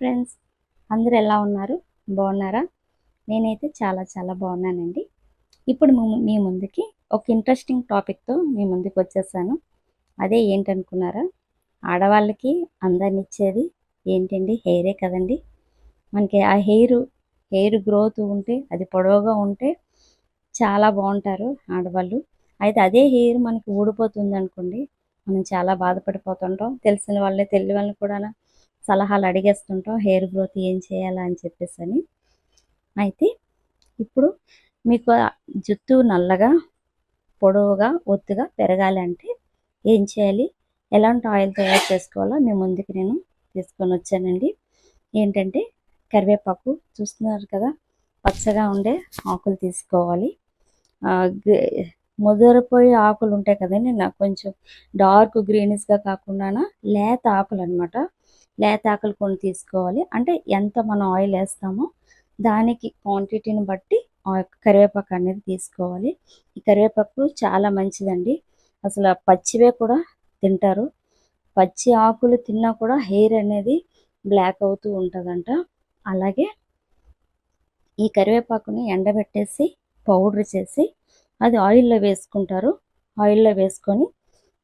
Friends, అందరూ ఎలా ఉన్నారు? బాగున్నారా? నేనైతే చాలా చాలా బాగున్నానండి. ఇప్పుడు మీ ముందుకి ఒక ఇంట్రెస్టింగ్ టాపిక్తో మీ ముందుకు వచ్చేసాను. అదే ఏంటనుకున్నారా? ఆడవాళ్ళకి అందాన్నిచ్చేది ఏంటండి? హెయిరే కదండి. మనకి ఆ హెయిర్ గ్రోత్ ఉంటే, అది పొడవుగా ఉంటే చాలా బాగుంటారు ఆడవాళ్ళు. అయితే అదే హెయిర్ మనకి ఊడిపోతుంది అనుకోండి, మనం చాలా బాధపడిపోతుంటాం. తెలిసిన వాళ్ళని తెలియని వాళ్ళని కూడా సలహాలు అడిగేస్తుంటాం, హెయిర్ గ్రోత్ ఏం చేయాలా అని చెప్పేసి. అయితే ఇప్పుడు మీకు జుట్టు నల్లగా పొడవుగా ఒత్తుగా పెరగాలి అంటే ఏం చేయాలి, ఎలాంటి ఆయిల్ తయారు చేసుకోవాలో మీ ముందుకు నేను తీసుకొని వచ్చానండి. ఏంటంటే కరివేపాకు చూస్తున్నారు కదా, పచ్చగా ఉండే ఆకులు తీసుకోవాలి. ముదిరిపోయే ఆకులు ఉంటాయి కదండి, నాకు కొంచెం డార్క్ గ్రీనిష్గా కాకుండా లేత ఆకులు అనమాట. లేత ఆకులు కొన్ని తీసుకోవాలి. అంటే ఎంత మనం ఆయిల్ వేస్తామో దానికి క్వాంటిటీని బట్టి కరివేపాకు అనేది తీసుకోవాలి. ఈ కరివేపాకు చాలా మంచిదండి. అసలు పచ్చివే కూడా తింటారు. పచ్చి ఆకులు తిన్నా కూడా హెయిర్ అనేది బ్లాక్ అవుతూ ఉంటుందంట. అలాగే ఈ కరివేపాకుని ఎండబెట్టేసి పౌడర్ చేసి అది ఆయిల్లో వేసుకుంటారు. ఆయిల్లో వేసుకొని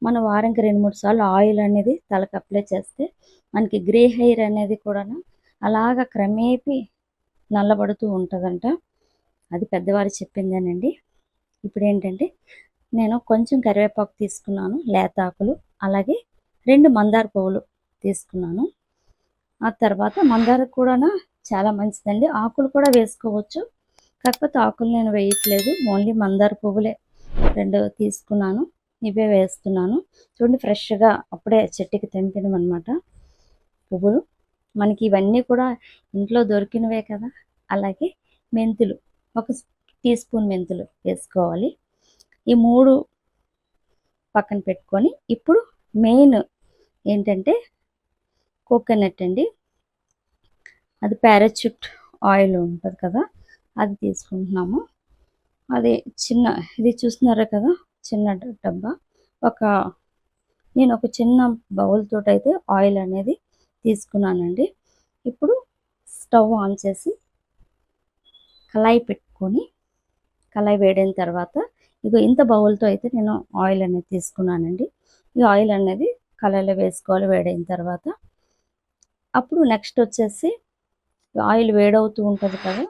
మన వారానికి 2-3 సార్లు ఆయిల్ అనేది తలకు అప్లై చేస్తే మనకి గ్రే హెయిర్ అనేది కూడా అలాగా క్రమేపీ నల్లబడుతూ ఉంటుందంట. అది పెద్దవారు చెప్పిందేనండి. ఇప్పుడు ఏంటంటే నేను కొంచెం కరివేపాకు తీసుకున్నాను, లేత ఆకులు, అలాగే 2 మందార పువ్వులు తీసుకున్నాను. ఆ తర్వాత మందార కూడా చాలా మంచిదండి. ఆకులు కూడా వేసుకోవచ్చు, కాకపోతే ఆకులు నేను వేయట్లేదు, ఓన్లీ మందార పువ్వులే 2 తీసుకున్నాను. ఇవే వేస్తున్నాను. చూడండి, ఫ్రెష్గా అప్పుడే చెట్టుకి తెంపినమన్నమాట పువ్వులు. మనకి ఇవన్నీ కూడా ఇంట్లో దొరికినవే కదా. అలాగే మెంతులు, 1 టీ స్పూన్ మెంతులు వేసుకోవాలి. ఈ 3 పక్కన పెట్టుకొని ఇప్పుడు మెయిన్ ఏంటంటే కోకోనట్ అండి. అది పారాచూట్ ఆయిల్ ఉంటుంది కదా, అది తీసుకుంటున్నాము. అది ఇది చూస్తున్నారా కదా, చిన్న డబ్బా. నేను ఒక చిన్న బౌల్ తోటి అయితే ఆయిల్ అనేది తీసుకున్నానండి. ఇప్పుడు స్టవ్ ఆన్ చేసి కళాయి పెట్టుకొని, కళాయి వేడిన తర్వాత ఇంత బౌల్తో అయితే నేను ఆయిల్ అనేది తీసుకున్నానండి. ఈ ఆయిల్ అనేది కళాయిలో వేసుకోవాలి వేడైన తర్వాత. అప్పుడు నెక్స్ట్ వచ్చేసి ఆయిల్ వేడవుతూ ఉంటుంది కదా,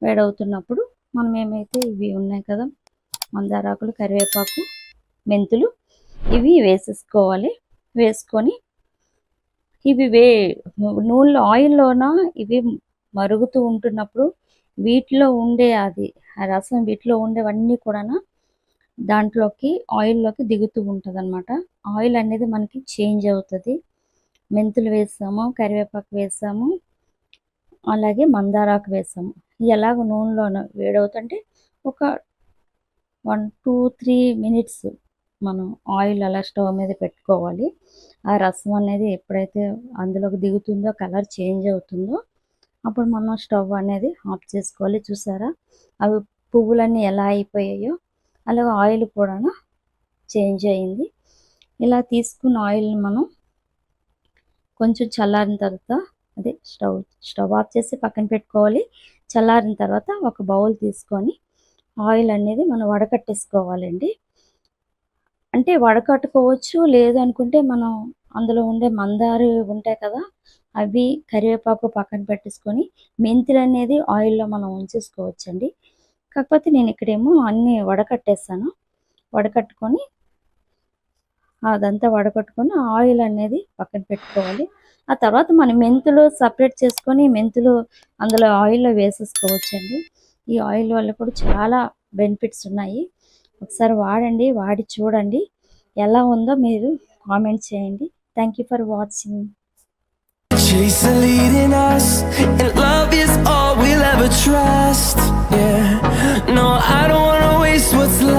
వేడవుతున్నప్పుడు మనం ఏమైతే ఇవి ఉన్నాయి కదా, మందారాకులు, కరివేపాకు, మెంతులు, ఇవి వేసేసుకోవాలి. వేసుకొని ఇవి నూనెలో ఆయిల్లోన ఇవి మరుగుతూ ఉంటున్నప్పుడు వీటిలో ఉండే ఆ రసం, వీటిలో ఉండేవన్నీ కూడా దాంట్లోకి ఆయిల్లోకి దిగుతూ ఉంటుంది అనమాట. ఆయిల్ అనేది మనకి చేంజ్ అవుతుంది. మెంతులు వేసాము, కరివేపాకు వేసాము, అలాగే మందారాకు వేసాము. ఎలాగ నూనెలోన వేడవుతుంటే ఒక 1-2-3 మినిట్స్ మనం ఆయిల్ అలా స్టవ్ మీద పెట్టుకోవాలి. ఆ రసం అనేది ఎప్పుడైతే అందులోకి దిగుతుందో, కలర్ చేంజ్ అవుతుందో, అప్పుడు మనం స్టవ్ అనేది ఆఫ్ చేసుకోవాలి. చూసారా, అవి పువ్వులన్నీ ఎలా అయిపోయాయో అలాగే ఆయిల్ కూడా చేంజ్ అయింది. ఇలా తీసుకున్న ఆయిల్ని మనం కొంచెం చల్లారిన తర్వాత స్టవ్ ఆఫ్ చేసి పక్కన పెట్టుకోవాలి. చల్లారిన తర్వాత ఒక బౌల్ తీసుకొని ఆయిల్ అనేది మనం వడకట్టేసుకోవాలండి. అంటే వడకట్టుకోవచ్చు, లేదు అనుకుంటే మనం అందులో ఉండే మందారు ఉంటాయి కదా, అవి కరివేపాకు పక్కన పెట్టేసుకొని మెంతులు అనేది ఆయిల్లో మనం ఉంచేసుకోవచ్చండి. కాకపోతే నేను ఇక్కడేమో అన్నీ వడకట్టేస్తాను. వడకట్టుకొని అదంతా వడకట్టుకొని ఆయిల్ అనేది పక్కన పెట్టుకోవాలి. ఆ తర్వాత మనం మెంతులు సపరేట్ చేసుకొని మెంతులు అందులో ఆయిల్లో వేసేసుకోవచ్చండి. ఈ ఆయిల్ వల్ల కూడా చాలా బెనిఫిట్స్ ఉన్నాయి. ఒకసారి వాడండి, వాడి చూడండి, ఎలా ఉందో మీరు కామెంట్ చేయండి. Thank you for watching. Chase the leading us, and love is all we'll ever trust. Yeah, no, I don't wanna waste what's left.